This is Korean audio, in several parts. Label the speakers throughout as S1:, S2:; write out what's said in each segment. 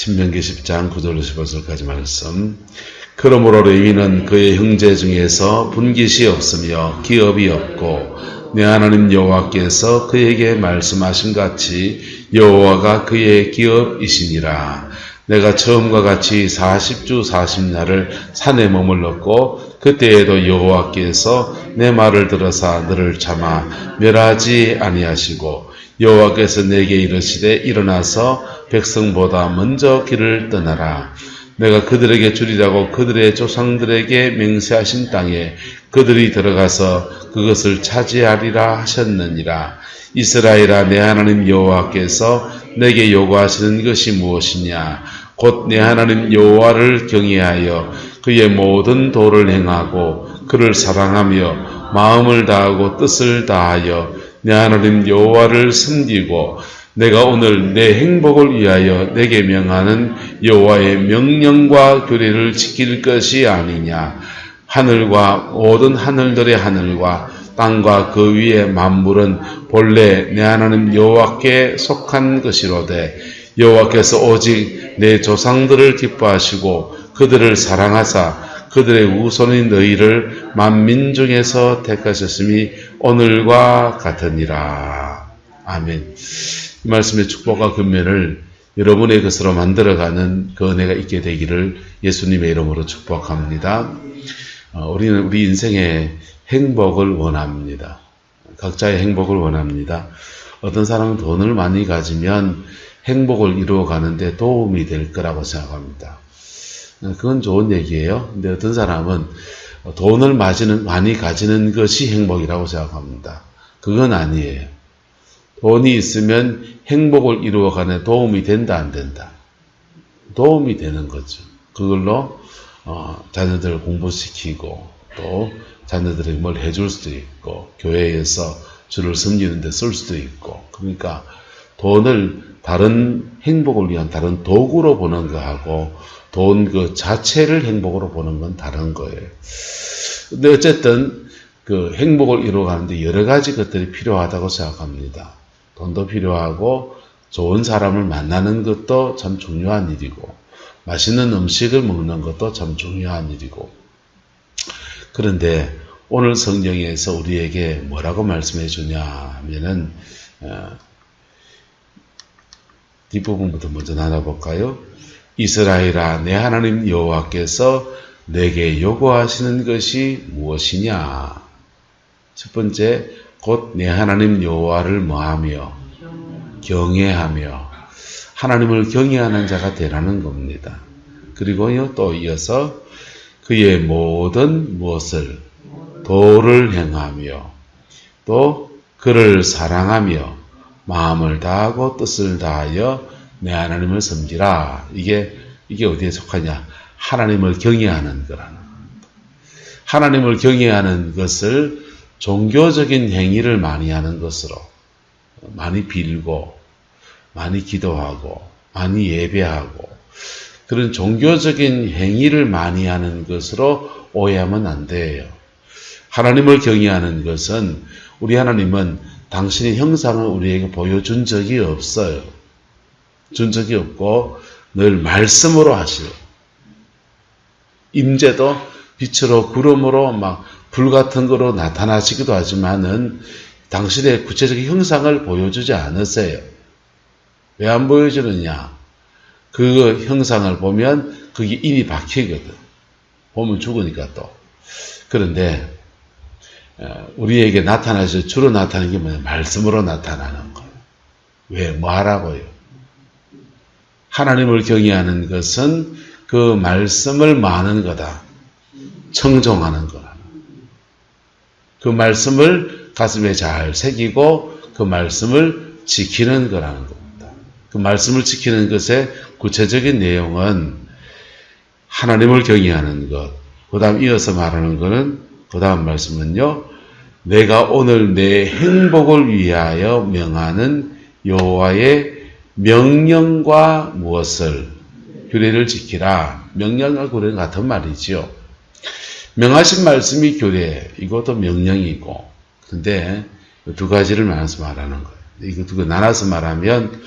S1: 신명기 10장 9절로 15절까지 말씀. 그러므로 레위는 그의 형제 중에서 분깃이 없으며 기업이 없고 내 하나님 여호와께서 그에게 말씀하신 같이 여호와가 그의 기업이시니라. 내가 처음과 같이 40주 40날을 산에 머물렀고 그때에도 여호와께서 내 말을 들으사 너를 참아 멸하지 아니하시고 여호와께서 내게 이르시되 일어나서 백성보다 먼저 길을 떠나라. 내가 그들에게 주리라고 그들의 조상들에게 맹세하신 땅에 그들이 들어가서 그것을 차지하리라 하셨느니라. 이스라엘아, 내 하나님 여호와께서 내게 요구하시는 것이 무엇이냐? 곧 내 하나님 여호와를 경외하여 그의 모든 도를 행하고 그를 사랑하며 마음을 다하고 뜻을 다하여 내 하나님 여호와를 섬기고 내가 오늘 내 행복을 위하여 내게 명하는 여호와의 명령과 규례를 지킬 것이 아니냐. 하늘과 모든 하늘들의 하늘과 땅과 그 위의 만물은 본래 내 하나님 여호와께 속한 것이로되 여호와께서 오직 내 조상들을 기뻐하시고 그들을 사랑하사 그들의 후손인 너희를 만민 중에서 택하셨음이 오늘과 같으니라. 아멘. 이 말씀의 축복과 금면을 여러분의 것으로 만들어가는 그 은혜가 있게 되기를 예수님의 이름으로 축복합니다. 우리는 우리 인생의 행복을 원합니다. 각자의 행복을 원합니다. 어떤 사람은 돈을 많이 가지면 행복을 이루어가는데 도움이 될 거라고 생각합니다. 그건 좋은 얘기예요. 근데 어떤 사람은 돈을 많이 가지는 것이 행복이라고 생각합니다. 그건 아니에요. 돈이 있으면 행복을 이루어가는 도움이 된다, 안 된다? 도움이 되는 거죠. 그걸로 자녀들을 공부시키고 또 자녀들에게 뭘 해줄 수도 있고 교회에서 주를 섬기는 데 쓸 수도 있고. 그러니까 돈을 다른 행복을 위한 다른 도구로 보는 거하고 돈 그 자체를 행복으로 보는 건 다른 거예요. 근데 어쨌든 그 행복을 이루어가는데 여러 가지 것들이 필요하다고 생각합니다. 돈도 필요하고 좋은 사람을 만나는 것도 참 중요한 일이고 맛있는 음식을 먹는 것도 참 중요한 일이고. 그런데 오늘 성경에서 우리에게 뭐라고 말씀해 주냐 하면은 뒷부분부터 먼저 나눠볼까요? 이스라엘아, 내 하나님 여호와께서 내게 요구하시는 것이 무엇이냐? 첫 번째, 곧 내 하나님 여호와를 뭐하며? 경외하며. 하나님을 경외하는 자가 되라는 겁니다. 그리고요, 또 이어서 그의 모든 무엇을? 도를 행하며 또 그를 사랑하며 마음을 다하고 뜻을 다하여 내 하나님을 섬기라. 이게 어디에 속하냐? 하나님을 경외하는 거라는 겁니다. 하나님을 경외하는 것을 종교적인 행위를 많이 하는 것으로 많이 빌고 많이 기도하고 많이 예배하고 그런 종교적인 행위를 많이 하는 것으로 오해하면 안 돼요. 하나님을 경외하는 것은 우리 하나님은 당신의 형상을 우리에게 보여준 적이 없어요. 준 적이 없고 늘 말씀으로 하시고 임재도 빛으로 구름으로 막 불 같은 거로 나타나시기도 하지만은 당신의 구체적인 형상을 보여주지 않으세요. 왜 안 보여주느냐? 그 형상을 보면 그게 인이 박히거든. 보면 죽으니까 또. 그런데 우리에게 나타나서 주로 나타나는 게 뭐냐? 말씀으로 나타나는 거예요. 왜? 뭐 하라고요? 하나님을 경외하는 것은 그 말씀을 마는 거다. 청종하는 거라. 그 말씀을 가슴에 잘 새기고 그 말씀을 지키는 거라는 겁니다. 그 말씀을 지키는 것의 구체적인 내용은 하나님을 경외하는 것. 그 다음 이어서 말하는 거는 그 다음 말씀은요. 내가 오늘 내 행복을 위하여 명하는 여호와의 명령과 무엇을? 규례를 지키라. 명령과 규례는 같은 말이죠. 명하신 말씀이 규례, 이것도 명령이고. 근데 두 가지를 나눠서 말하는 거예요. 이거 두 개 나눠서 말하면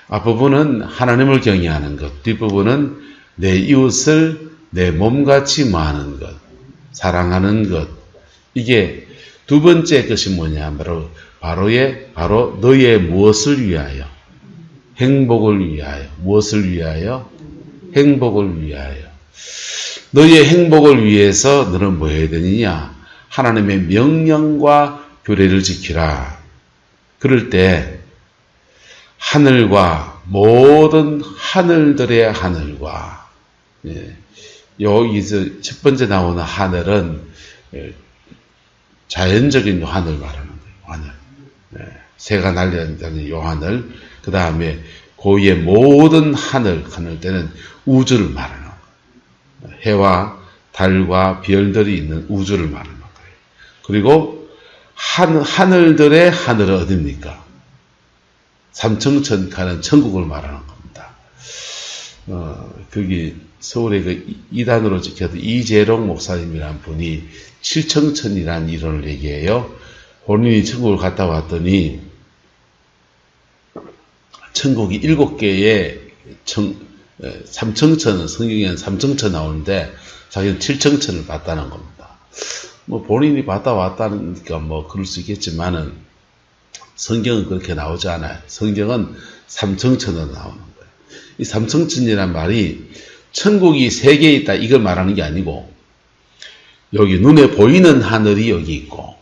S1: 앞부분은 하나님을 경외하는 것, 뒷부분은 내 이웃을 내 몸같이 마하는 것, 사랑하는 것. 이게 두 번째 것이 뭐냐? 바로 너의 무엇을 위하여? 행복을 위하여. 무엇을 위하여? 행복을 위하여. 너의 행복을 위해서 너는 뭐 해야 되느냐? 하나님의 명령과 규례를 지키라. 그럴 때 하늘과 모든 하늘들의 하늘과, 여기서 첫 번째 나오는 하늘은 자연적인 요 하늘 말하는 거예요. 하늘. 새가 날려다니는 요 하늘. 그 다음에 고위의 모든 하늘 때는 우주를 말하는 거예요. 해와 달과 별들이 있는 우주를 말하는 거예요. 그리고 하늘들의 하늘은 어딥니까? 삼청천 가는 천국을 말하는 겁니다. 거기 서울에 그 이단으로 지켰던 이재롱 목사님이라는 분이 칠청천이라는 이론을 얘기해요. 본인이 천국을 갔다 왔더니 천국이 7개의 삼청천은 성경에는 삼청천 나오는데 자기는 칠청천을 봤다는 겁니다. 뭐 본인이 봤다 왔다니까 뭐 그럴 수 있겠지만은 성경은 그렇게 나오지 않아요. 성경은 삼청천으로 나오는 거예요. 이 삼청천이란 말이 천국이 3개 있다 이걸 말하는 게 아니고 여기 눈에 보이는 하늘이 여기 있고,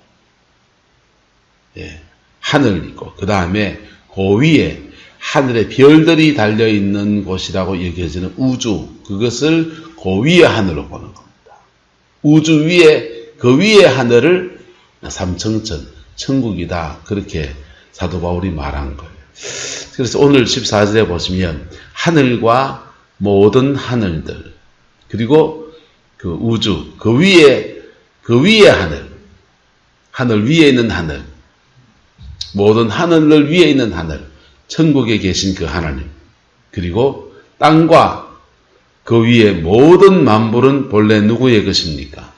S1: 하늘 있고, 그 다음에 그 위에 하늘에 별들이 달려있는 곳이라고 여겨지는 우주, 그것을 그 위에 하늘로 보는 겁니다. 우주 위에, 그 위에 하늘을 삼청천, 천국이다. 그렇게 사도 바울이 말한 거예요. 그래서 오늘 14절에 보시면 하늘과 모든 하늘들, 그리고 그 우주, 그 위에 하늘 위에 있는 하늘, 모든 하늘을 위에 있는 하늘, 천국에 계신 그 하나님, 그리고 땅과 그 위에 모든 만물은 본래 누구의 것입니까?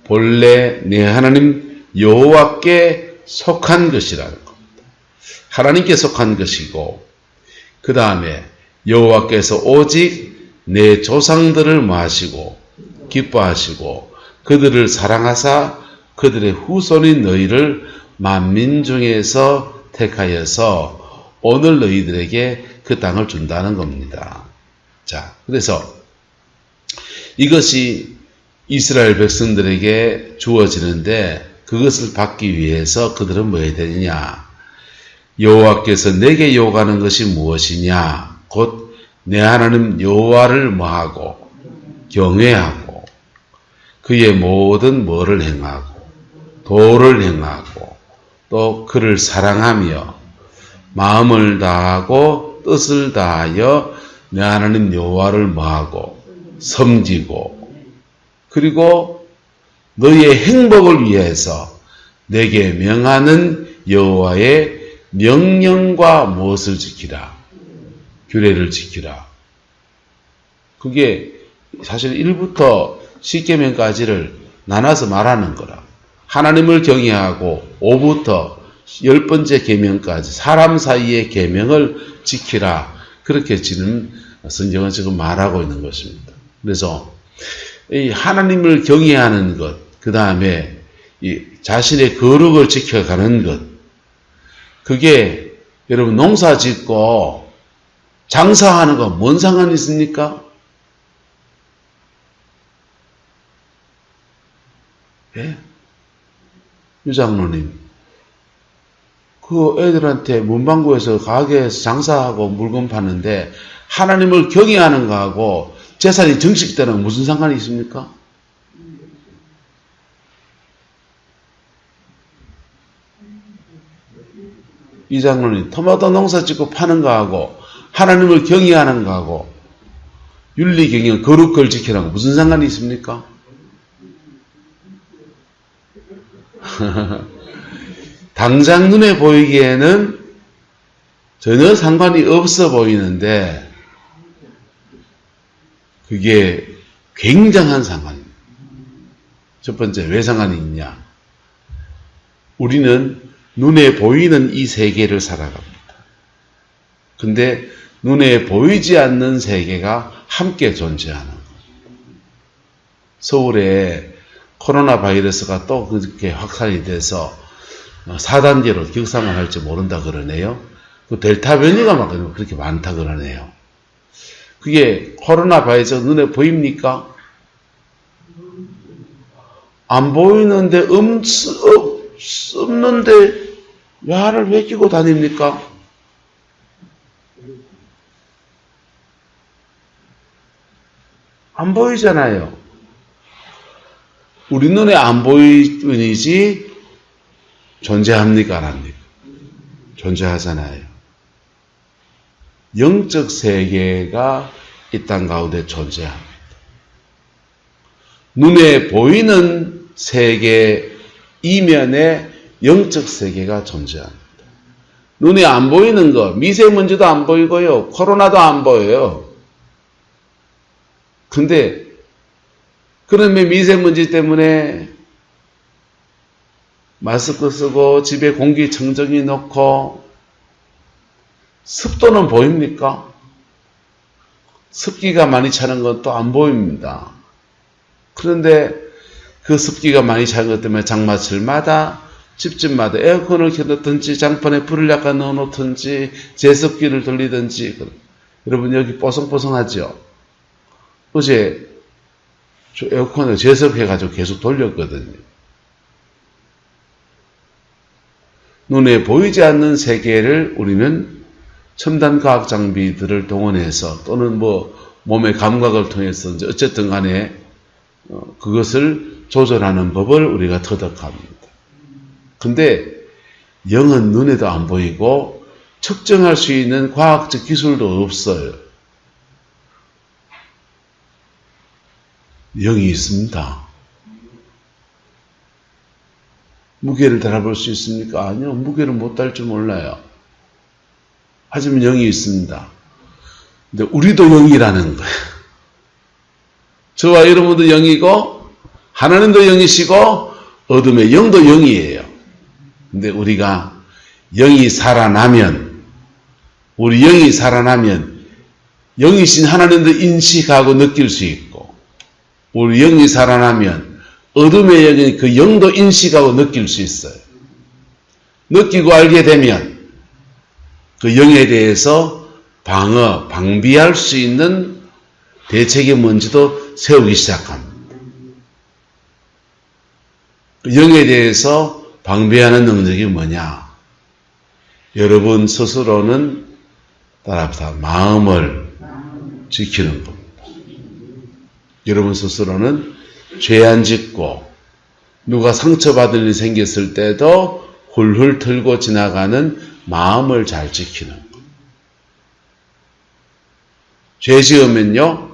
S1: 본래 내 하나님 여호와께 속한 것이라는 겁니다. 하나님께 속한 것이고, 그 다음에 여호와께서 오직 내 조상들을 모하시고 기뻐하시고 그들을 사랑하사 그들의 후손인 너희를 만민 중에서 택하여서 오늘 너희들에게 그 땅을 준다는 겁니다. 자, 그래서 이것이 이스라엘 백성들에게 주어지는데 그것을 받기 위해서 그들은 뭐 해야 되느냐? 여호와께서 내게 요구하는 것이 무엇이냐? 곧 내 하나님 여호와를 뭐하고 경외하고 그의 모든 뭐를 행하고 도를 행하고 또 그를 사랑하며 마음을 다하고 뜻을 다하여 내 하나님 여호와를 뭐하고 섬기고, 그리고 너의 행복을 위해서 내게 명하는 여호와의 명령과 무엇을 지키라? 규례를 지키라. 그게 사실 1부터 10계명까지를 나눠서 말하는 거라. 하나님을 경외하고 5부터 10번째 계명까지 사람 사이의 계명을 지키라. 그렇게 지금 성경은 지금 말하고 있는 것입니다. 그래서 이 하나님을 경외하는 것, 그 다음에 이 자신의 거룩을 지켜가는 것, 그게 여러분 농사 짓고 장사하는 거 뭔 상관이 있습니까? 예? 유장로님, 그 애들한테 문방구에서 가게에서 장사하고 물건 파는데 하나님을 경외하는 거하고 재산이 증식되는 건 무슨 상관이 있습니까? 이장로님, 토마토 농사 짓고 파는 거하고 하나님을 경외하는 거하고 윤리 경영 거룩을 지키는 거 무슨 상관이 있습니까? 당장 눈에 보이기에는 전혀 상관이 없어 보이는데 그게 굉장한 상관입니다. 첫 번째, 왜 상관이 있냐? 우리는 눈에 보이는 이 세계를 살아갑니다. 근데 눈에 보이지 않는 세계가 함께 존재하는 거예요. 서울에 코로나 바이러스가 또 그렇게 확산이 돼서 4단계로 격상을 할지 모른다 그러네요. 그 델타 변이가 막 그렇게 많다 그러네요. 그게 코로나 바이러스 눈에 보입니까? 안 보이는데 없는데 야를 왜 끼고 다닙니까? 안 보이잖아요. 우리 눈에 안 보이뿐이지 존재합니까? 안 합니까? 존재하잖아요. 영적 세계가 이 땅 가운데 존재합니다. 눈에 보이는 세계 이면에 영적 세계가 존재합니다. 눈에 안 보이는 거, 미세먼지도 안 보이고요. 코로나도 안 보여요. 근데 그러면 미세먼지 때문에 마스크 쓰고 집에 공기청정기 넣고 습도는 보입니까? 습기가 많이 차는 것도 안 보입니다. 그런데 그 습기가 많이 차는 것 때문에 장마철마다 집집마다 에어컨을 켜놓든지 장판에 불을 약간 넣어놓든지 제습기를 돌리든지. 여러분 여기 뽀송뽀송하죠? 어제 저 에어컨을 제습해가지고 계속 돌렸거든요. 눈에 보이지 않는 세계를 우리는 첨단 과학 장비들을 동원해서 또는 몸의 감각을 통해서 어쨌든 간에 그것을 조절하는 법을 우리가 터득합니다. 근데 영은 눈에도 안 보이고 측정할 수 있는 과학적 기술도 없어요. 영이 있습니다. 무게를 달아볼 수 있습니까? 아니요. 무게를 못 달 줄 몰라요. 하지만 영이 있습니다. 근데 우리도 영이라는 거예요. 저와 여러분도 영이고 하나님도 영이시고 어둠의 영도 영이에요. 근데 우리가 영이 살아나면 우리 영이 살아나면 영이신 하나님도 인식하고 느낄 수 있고 우리 영이 살아나면 어둠의 영인 그 영도 인식하고 느낄 수 있어요. 느끼고 알게 되면 그 영에 대해서 방비할 수 있는 대책이 뭔지도 세우기 시작합니다. 그 영에 대해서 방비하는 능력이 뭐냐? 여러분 스스로는 따라합시다. 마음을 지키는 겁니다. 여러분 스스로는 죄 안 짓고 누가 상처받을 일이 생겼을 때도 훌훌 털고 지나가는 마음을 잘 지키는 것. 죄 지으면요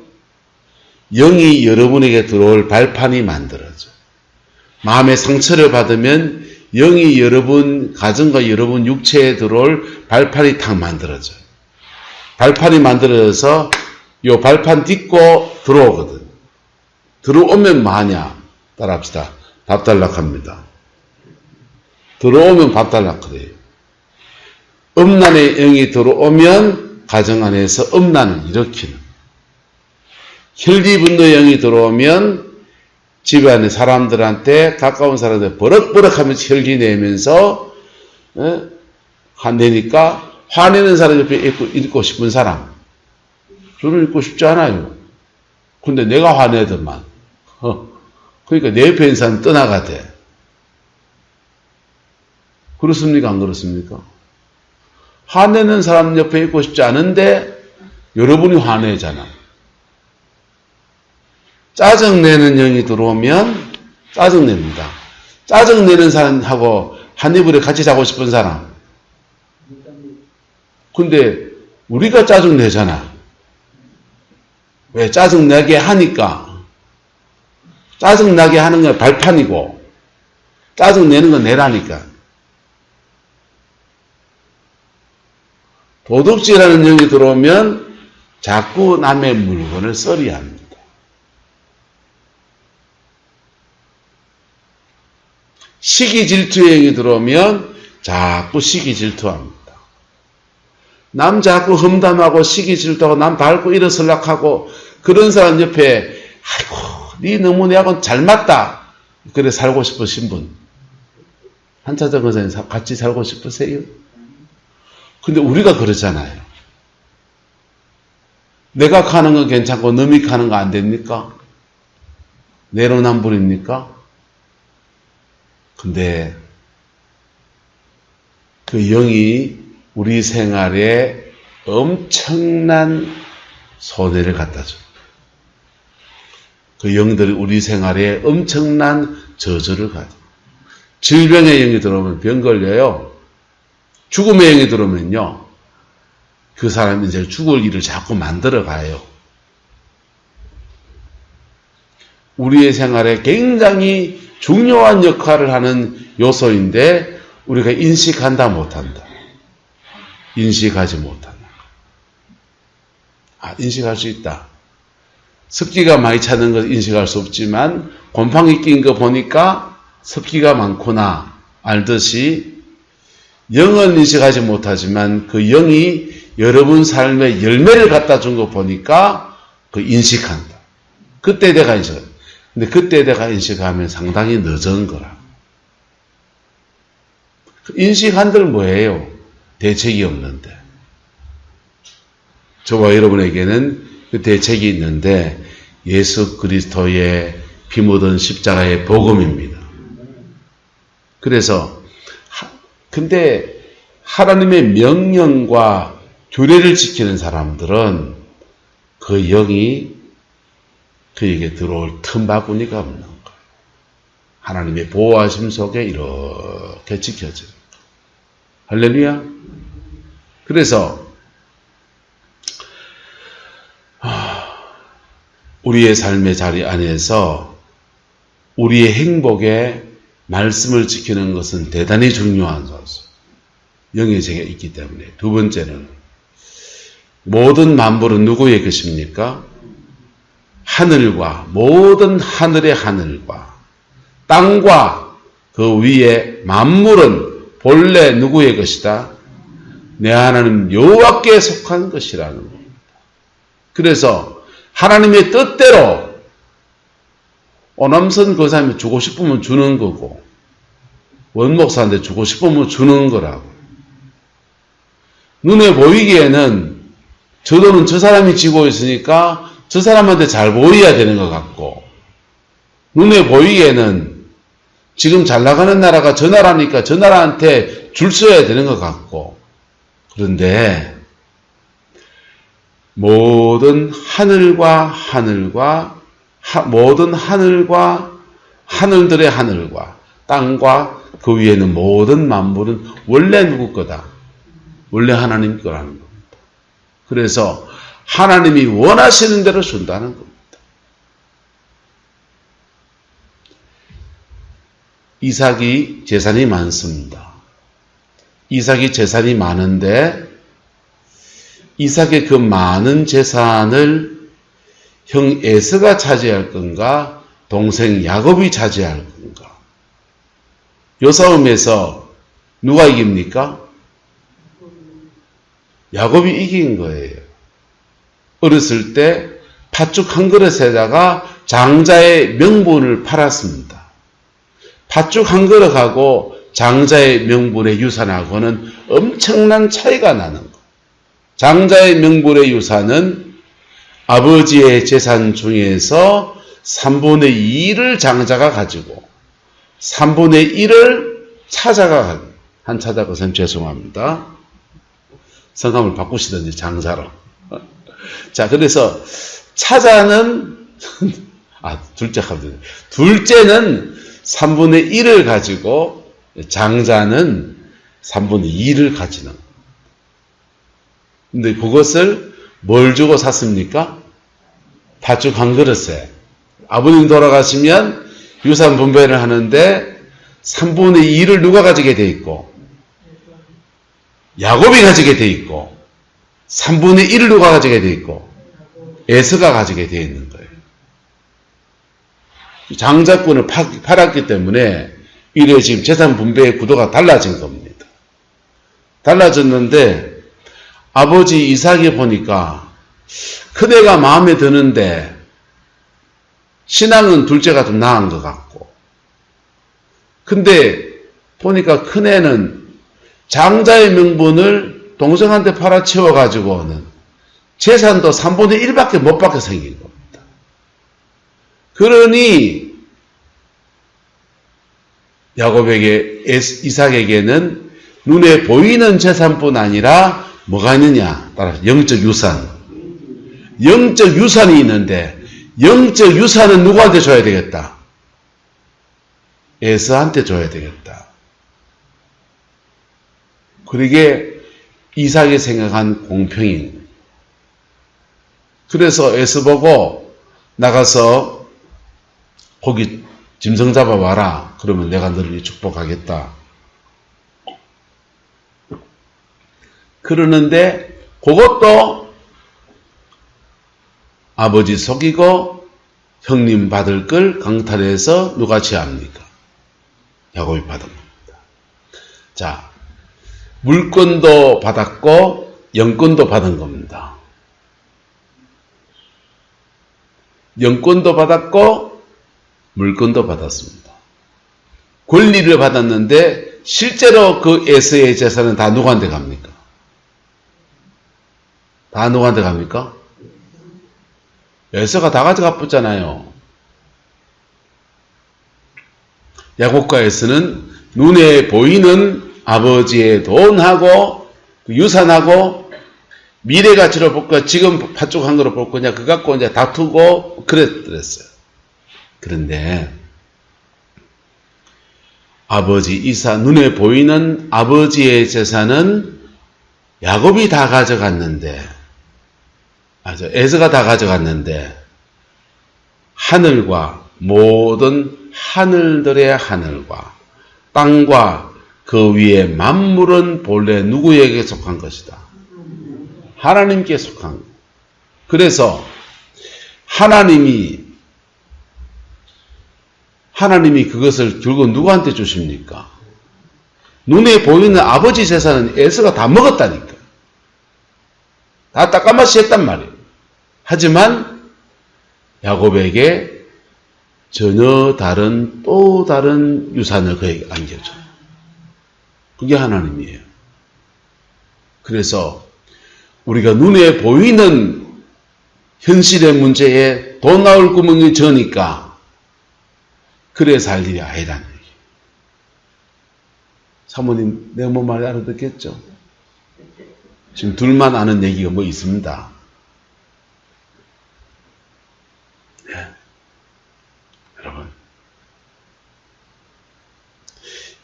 S1: 영이 여러분에게 들어올 발판이 만들어져요. 마음의 상처를 받으면 영이 여러분 가정과 여러분 육체에 들어올 발판이 탁 만들어져요. 발판이 만들어져서 이 발판 딛고 들어오거든. 들어오면 뭐하냐? 따라합시다. 밥 달락합니다. 들어오면 밥 달락 그래요. 음란의 영이 들어오면 가정 안에서 음란을 일으키는. 혈기분노의 영이 들어오면 집안의 사람들한테 가까운 사람들 버럭버럭 하면서 혈기 내면서 화내니까 화내는 사람 옆에 있고 싶은 사람. 저는 있고 싶지 않아요. 근데 내가 화내더만. 그러니까 내 옆에 있는 사람 떠나가대. 그렇습니까? 안 그렇습니까? 화내는 사람 옆에 있고 싶지 않은데 여러분이 화내잖아. 짜증내는 영이 들어오면 짜증냅니다. 짜증내는 사람하고 한 이불에 같이 자고 싶은 사람. 근데 우리가 짜증내잖아. 왜? 짜증나게 하니까. 짜증나게 하는 건 발판이고 짜증내는 건 내라니까. 도둑질하는 영이 들어오면 자꾸 남의 물건을 썰어야 합니다. 시기 질투의 영이 들어오면 자꾸 시기 질투합니다. 남 자꾸 험담하고 시기 질투하고 남 밟고 일어설락하고 그런 사람 옆에 아이고 니 너무 내하고 잘 맞다. 그래 살고 싶으신 분. 한차적 권사님 같이 살고 싶으세요? 근데 우리가 그러잖아요. 내가 가는 건 괜찮고 남이 가는 거 안 됩니까? 내로남불입니까? 근데 그 영이 우리 생활에 엄청난 손해를 갖다 줘. 그 영들이 우리 생활에 엄청난 저주를 가져. 질병의 영이 들어오면 병 걸려요. 죽음의 영이 들어오면요. 그 사람이 이제 죽을 일을 자꾸 만들어 가요. 우리의 생활에 굉장히 중요한 역할을 하는 요소인데 우리가 인식한다 못한다. 인식하지 못한다. 인식할 수 있다. 습기가 많이 차는 걸 인식할 수 없지만 곰팡이 낀 거 보니까 습기가 많구나 알듯이 영은 인식하지 못하지만 그 영이 여러분 삶에 열매를 갖다 준 거 보니까 그 인식한다. 그때 내가 인식한다. 근데 그때 내가 인식하면 상당히 늦은 거라. 인식한들 뭐예요? 대책이 없는데. 저와 여러분에게는 그 대책이 있는데 예수 그리스도의 피 묻은 십자가의 복음입니다. 그래서 근데 하나님의 명령과 규례를 지키는 사람들은 그 영이 그에게 들어올 틈바구니가 없는 거예요. 하나님의 보호하심 속에 이렇게 지켜져요. 할렐루야. 그래서 우리의 삶의 자리 안에서 우리의 행복에 말씀을 지키는 것은 대단히 중요한 것이죠. 영의 제가 있기 때문에. 두 번째는 모든 만물은 누구의 것입니까? 하늘과 모든 하늘의 하늘과 땅과 그 위에 만물은 본래 누구의 것이다? 내 하나님 여호와께 속한 것이라는 겁니다. 그래서 하나님의 뜻대로 오남선 그 사람이 주고 싶으면 주는 거고 원목사한테 주고 싶으면 주는 거라고. 눈에 보이기에는 저 돈은 저 사람이 쥐고 있으니까 저 사람한테 잘 보여야 되는 것 같고 눈에 보이기에는 지금 잘 나가는 나라가 저 나라니까 저 나라한테 줄 서야 되는 것 같고 그런데 모든 하늘과 모든 하늘과 하늘들의 하늘과 땅과 그 위에는 모든 만물은 원래 누구 거다? 원래 하나님 거라는 겁니다. 그래서 하나님이 원하시는 대로 준다는 겁니다. 이삭이 재산이 많습니다. 이삭이 재산이 많은데 이삭의 그 많은 재산을 형 에서가 차지할 건가 동생 야곱이 차지할 건가? 요 싸움에서 누가 이깁니까? 야곱이 이긴 거예요. 어렸을 때 팥죽 한 그릇에다가 장자의 명분을 팔았습니다. 팥죽 한 그릇하고 장자의 명분의 유산하고는 엄청난 차이가 나는 거. 장자의 명분의 유산은 아버지의 재산 중에서 3분의 2를 장자가 가지고 3분의 1을 차자가 가지고 한 차자 것은 죄송합니다. 성함을 바꾸시든지 장자로. 자, 그래서 차자는 둘째는 3분의 1을 가지고 장자는 3분의 2를 가지는. 근데 그것을 뭘 주고 샀습니까? 팥죽 한 그릇에. 아버님 돌아가시면 유산 분배를 하는데 3분의 2를 누가 가지게 돼 있고 야곱이 가지게 돼 있고 3분의 1을 누가 가지게 돼 있고 에서가 가지게 돼 있는 거예요. 장자권을 팔았기 때문에 이래 지금 재산 분배의 구도가 달라진 겁니다. 달라졌는데 아버지 이삭이 보니까 큰애가 마음에 드는데 신앙은 둘째가 좀 나은 것 같고, 근데 보니까 큰애는 장자의 명분을 동생한테 팔아치워가지고는 재산도 3분의 1밖에 못 받게 생긴 겁니다. 그러니 야곱에게, 이삭에게는 눈에 보이는 재산뿐 아니라 뭐가 있느냐? 따라서 영적 유산. 영적 유산이 있는데, 영적 유산은 누구한테 줘야 되겠다? 에서한테 줘야 되겠다. 그러게 이삭이 생각한 공평인. 그래서 에서 보고 나가서 거기 짐승 잡아와라. 그러면 내가 너를 축복하겠다. 그러는데 그것도 아버지 속이고 형님 받을 걸 강탈해서 누가 취합니까? 야곱이 받은 겁니다. 자, 물권도 받았고 영권도 받은 겁니다. 영권도 받았고 물권도 받았습니다. 권리를 받았는데 실제로 그 에서의 재산은 다 누구한테 갑니까? 다 누구한테 갑니까? 에서가 다 가져가 붙잖아요. 야곱과 에서는 눈에 보이는 아버지의 돈하고 유산하고 미래 가치로 볼 거, 지금 파쪽한 거로 볼 거냐, 그거 갖고 이제 다투고 그랬어요. 그런데 아버지 이삭, 눈에 보이는 아버지의 재산은 야곱이 다 가져갔는데, 에서가 다 가져갔는데, 하늘과 모든 하늘들의 하늘과 땅과 그 위에 만물은 본래 누구에게 속한 것이다? 하나님께 속한 것. 그래서 하나님이 그것을 결국 누구한테 주십니까? 눈에 보이는 아버지 재산은 에서가 다 먹었다니까. 다 따까마시 했단 말이에요. 하지만 야곱에게 전혀 다른 또 다른 유산을 그에게 안겨줘요. 그게 하나님이에요. 그래서 우리가 눈에 보이는 현실의 문제에 돈 나올 구멍이 저니까 그래 살 일이 아니라는 얘기예요. 사모님, 내가 뭐 말이 알아듣겠죠? 지금 둘만 아는 얘기가 뭐 있습니다. 네. 여러분,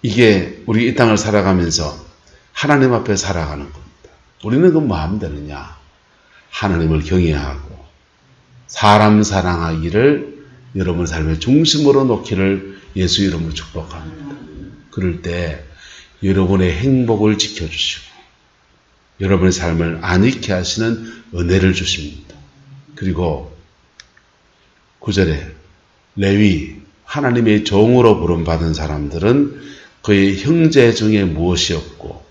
S1: 이게 우리 이 땅을 살아가면서 하나님 앞에 살아가는 겁니다. 우리는 그 뭐 하면 되느냐? 하나님을 경외하고 사람 사랑하기를 여러분 삶의 중심으로 놓기를 예수 이름으로 축복합니다. 그럴 때 여러분의 행복을 지켜주시고 여러분의 삶을 안익게 하시는 은혜를 주십니다. 그리고 9절에 레위, 하나님의 종으로 부름받은 사람들은 그의 형제 중에 무엇이 없고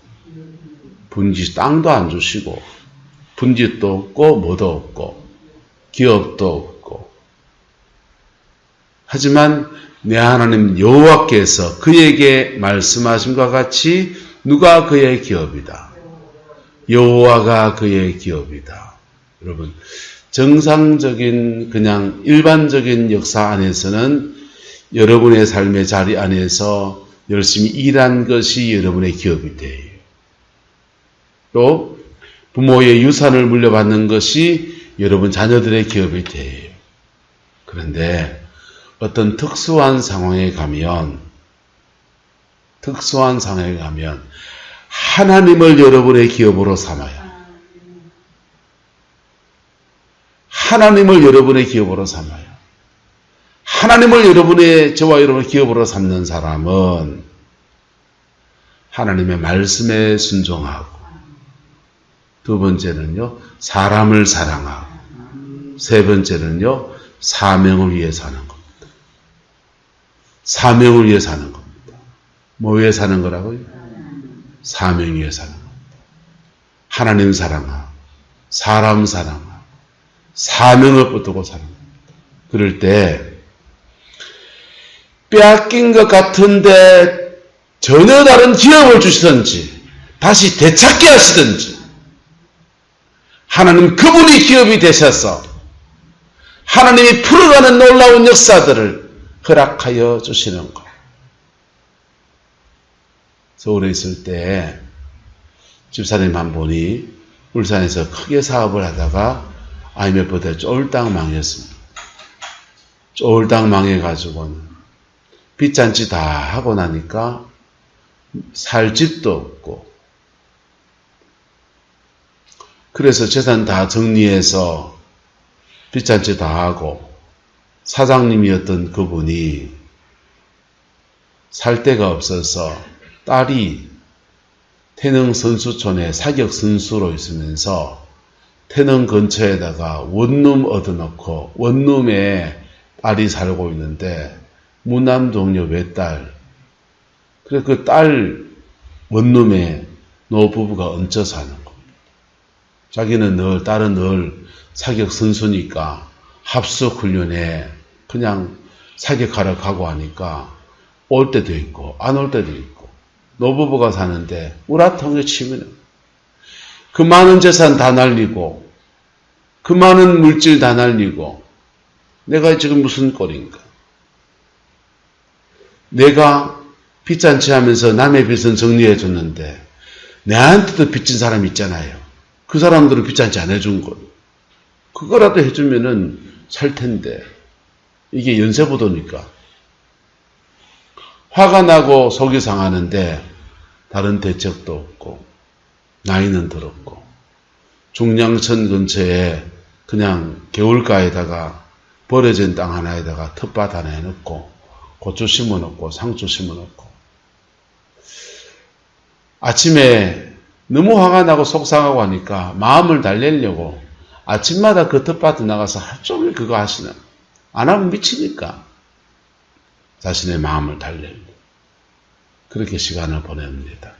S1: 분깃, 땅도 안 주시고 분깃도 없고 뭐도 없고 기업도 없고, 하지만 내 하나님 여호와께서 그에게 말씀하심과 같이 누가 그의 기업이다? 여호와가 그의 기업이다. 여러분, 정상적인 그냥 일반적인 역사 안에서는 여러분의 삶의 자리 안에서 열심히 일한 것이 여러분의 기업이 돼요. 또 부모의 유산을 물려받는 것이 여러분 자녀들의 기업이 돼요. 그런데 어떤 특수한 상황에 가면 하나님을 여러분의 기업으로 삼아요. 하나님을 여러분의 기업으로 삼아요. 하나님을 저와 여러분의 기업으로 삼는 사람은 하나님의 말씀에 순종하고, 두 번째는요, 사람을 사랑하고, 세 번째는요, 사명을 위해 사는 겁니다. 사명을 위해 사는 겁니다. 뭐 위해 사는 거라고요? 사명 위해 사는 겁니다. 하나님 사랑하고 사람 사랑하고 사명을 붙들고 사랑합니다. 그럴 때 빼앗긴 것 같은데 전혀 다른 기업을 주시든지 다시 되찾게 하시든지 하나님 그분이 기업이 되셔서 하나님이 풀어가는 놀라운 역사들을 허락하여 주시는 거예요. 서울에 있을 때 집사님 한 분이 울산에서 크게 사업을 하다가 IMF 때 쫄딱 망했습니다. 쫄딱 망해가지고는 빚잔치 다 하고 나니까 살 집도 없고 그래서 재산 다 정리해서 빚잔치 다 하고 사장님이었던 그분이 살 데가 없어서 딸이 태릉 선수촌에 사격 선수로 있으면서 태릉 근처에다가 원룸 얻어놓고 원룸에 딸이 살고 있는데 무남동녀 외딸 그래 그 딸 원룸에 노부부가 얹혀 사는 겁니다. 자기는 딸은 늘 사격 선수니까 합숙 훈련에 그냥 사격하러 가고 하니까 올 때도 있고 안 올 때도 있고 노부부가 사는데 우라통에 치면 그 많은 재산 다 날리고 그 많은 물질 다 날리고 내가 지금 무슨 꼴인가. 내가 빚잔치 하면서 남의 빚은 정리해 줬는데 내한테도 빚진 사람 있잖아요. 그 사람들은 빚잔치 안 해준 것. 그거라도 해주면은 살 텐데 이게 연쇄부도니까 화가 나고 속이 상하는데 다른 대책도 없고 나이는 들었고 중량천 근처에 그냥 개울가에다가 버려진 땅 하나에다가 텃밭 하나 해놓고 고추 심어놓고 상추 심어놓고 아침에 너무 화가 나고 속상하고 하니까 마음을 달래려고 아침마다 그 텃밭에 나가서 하루 종일 그거 하시는 안 하면 미치니까 자신의 마음을 달래려고 그렇게 시간을 보냅니다.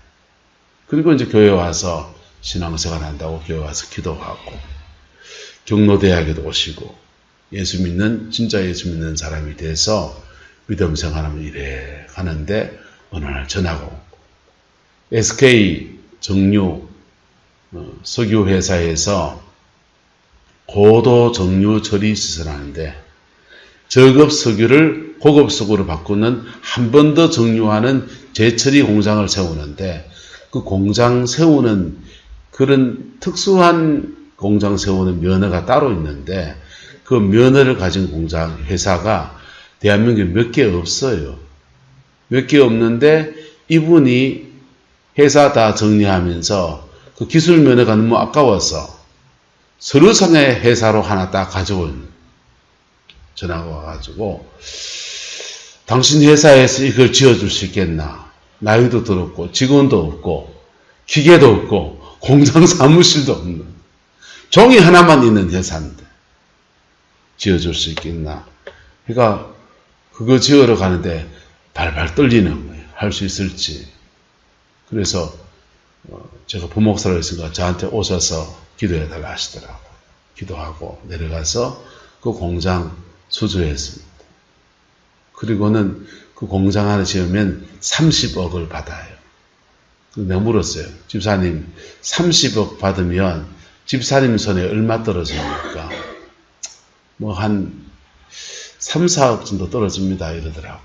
S1: 그리고 이제 교회 와서 신앙생활 한다고 교회 와서 기도하고 경로대학에도 오시고 예수 믿는 진짜 예수 믿는 사람이 돼서 믿음 생활하면 이래 가는데 어느 날 전화가 오고 SK 정유 석유회사에서 고도 정유 처리 시설하는데 저급 석유를 고급 석유로 바꾸는 한 번 더 정유하는 재처리 공장을 세우는데 그 공장 세우는 그런 특수한 공장 세우는 면허가 따로 있는데 그 면허를 가진 공장 회사가 대한민국에 몇 개 없어요. 몇 개 없는데 이분이 회사 다 정리하면서 그 기술 면허가 너무 아까워서 서류상의 회사로 하나 딱 가져온 전화가 와가지고 당신 회사에서 이걸 지어줄 수 있겠나. 나이도 들었고 직원도 없고 기계도 없고 공장 사무실도 없는 종이 하나만 있는 회사인데 지어줄 수 있겠나. 그러니까 그거 지으러 가는데 발발 떨리는 거예요. 할 수 있을지. 그래서 제가 부목사로 있으니까 저한테 오셔서 기도해달라 하시더라고요. 기도하고 내려가서 그 공장 수주했습니다. 그리고는 그 공장 하나 지으면 30억을 받아요. 내가 물었어요. 집사님 30억 받으면 집사님 손에 얼마 떨어집니까? 뭐 한 3, 4억 정도 떨어집니다. 이러더라고.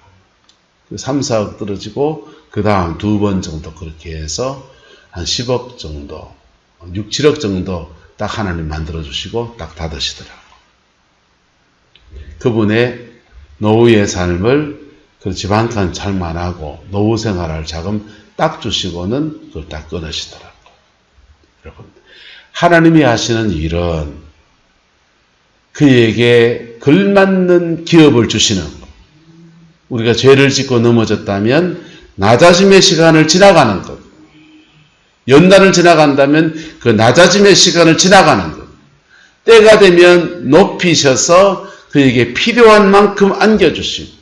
S1: 3, 4억 떨어지고 그 다음 2번 정도 그렇게 해서 한 10억 정도 6, 7억 정도 딱 하나님 만들어주시고 딱 닫으시더라고. 그분의 노후의 삶을 그 집 한 칸 잘만하고 노후 생활할 자금 딱 주시고는 그걸 딱 끊으시더라고. 여러분, 하나님이 하시는 일은 그에게 걸맞는 기업을 주시는 것. 우리가 죄를 짓고 넘어졌다면 낮아짐의 시간을 지나가는 것. 연단을 지나간다면 그 낮아짐의 시간을 지나가는 것. 때가 되면 높이셔서 그에게 필요한 만큼 안겨주시고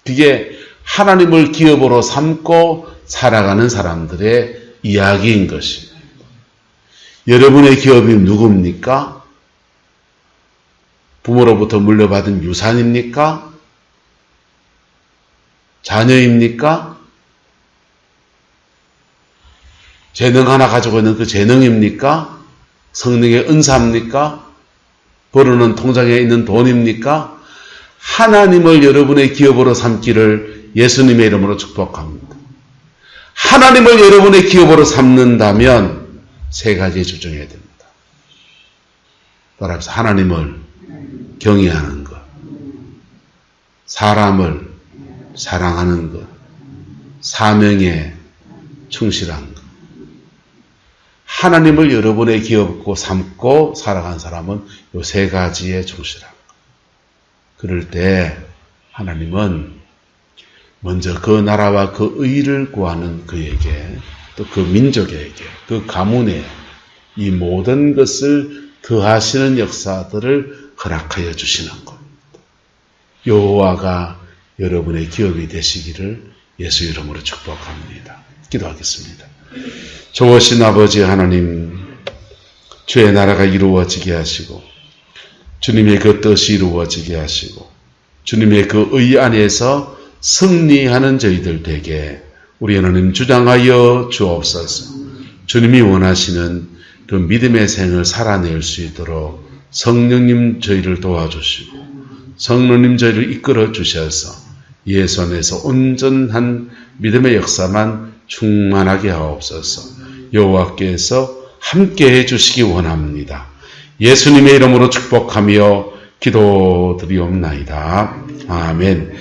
S1: 그게 하나님을 기업으로 삼고 살아가는 사람들의 이야기인 것입니다. 여러분의 기업이 누굽니까? 부모로부터 물려받은 유산입니까? 자녀입니까? 재능 하나 가지고 있는 그 재능입니까? 성령의 은사입니까? 벌어놓은 통장에 있는 돈입니까? 하나님을 여러분의 기업으로 삼기를 예수님의 이름으로 축복합니다. 하나님을 여러분의 기업으로 삼는다면 세 가지에 집중해야 됩니다. 따라서 하나님을 경외하는 것, 사람을 사랑하는 것, 사명에 충실한 것. 하나님을 여러분의 기업으로 삼고 살아간 사람은 이 세 가지에 충실한 것. 그럴 때 하나님은 먼저 그 나라와 그 의를 구하는 그에게, 또 그 민족에게, 그 가문에 이 모든 것을 더하시는 역사들을 허락하여 주시는 겁니다. 여호와가 여러분의 기업이 되시기를 예수 이름으로 축복합니다. 기도하겠습니다. 좋으신 아버지 하나님, 주의 나라가 이루어지게 하시고 주님의 그 뜻이 이루어지게 하시고 주님의 그 의 안에서 승리하는 저희들 되게 우리 하나님 주장하여 주옵소서. 주님이 원하시는 그 믿음의 생을 살아낼 수 있도록 성령님 저희를 도와주시고 성령님 저희를 이끌어 주셔서 예수 안에서 온전한 믿음의 역사만 충만하게 하옵소서. 여호와께서 함께해 주시기 원합니다. 예수님의 이름으로 축복하며 기도드리옵나이다. 아멘.